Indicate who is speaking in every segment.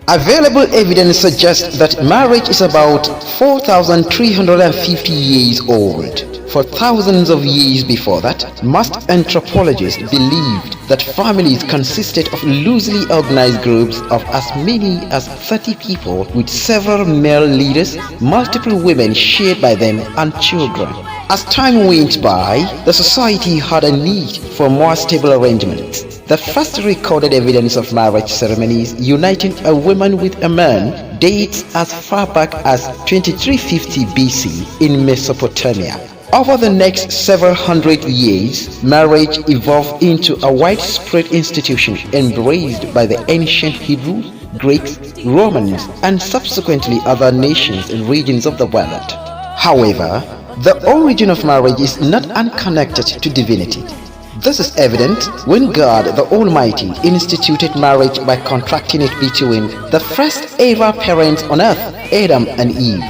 Speaker 1: Available evidence suggests that marriage is about 4,350 years old. For thousands of years before that, most anthropologists believed that families consisted of loosely organized groups of as many as 30 people with several male leaders, multiple women shared by them, and children. As time went by, the society had a need for more stable arrangements. The first recorded evidence of marriage ceremonies uniting a woman with a man dates as far back as 2350 BC in Mesopotamia. Over the next several hundred years, marriage evolved into a widespread institution embraced by the ancient Hebrews, Greeks, Romans, and subsequently other nations and regions of the world. However, the origin of marriage is not unconnected to divinity. This is evident when God the Almighty instituted marriage by contracting it between the first ever parents on earth, Adam and Eve.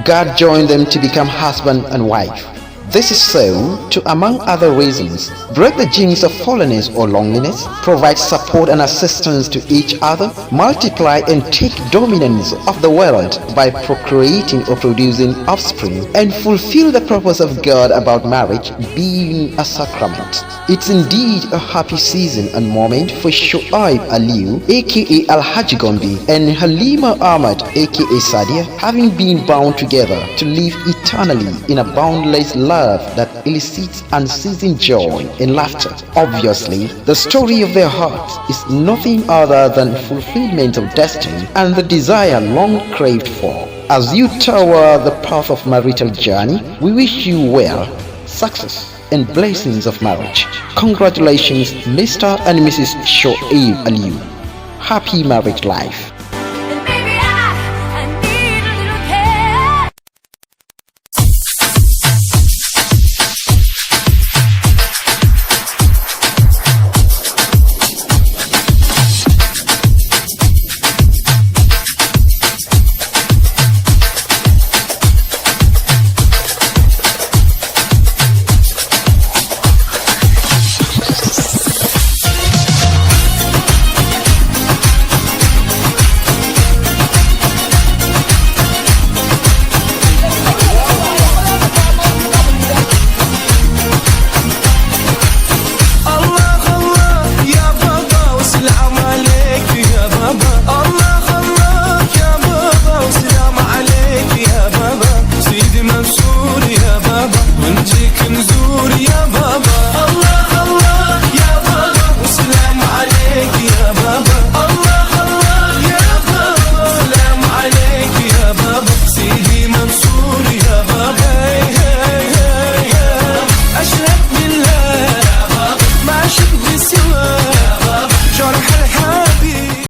Speaker 1: God joined them to become husband and wife. This is so to, among other reasons, break the genes of fallenness or loneliness, provide support and assistance to each other, multiply and take dominance of the world by procreating or producing offspring, and fulfill the purpose of God about marriage being a sacrament. It's indeed a happy season and moment for Shoaib Aliu aka Al-Hajj Gombe and Halima Ahmad aka Sadia, having been bound together to live eternally in a boundless love that elicits unceasing joy and laughter. Obviously, the story of their hearts is nothing other than fulfillment of destiny and the desire long craved for. As you tower the path of marital journey, we wish you well, success, and blessings of marriage. Congratulations, Mr. and Mrs. Shoaib Aliu. Happy marriage life.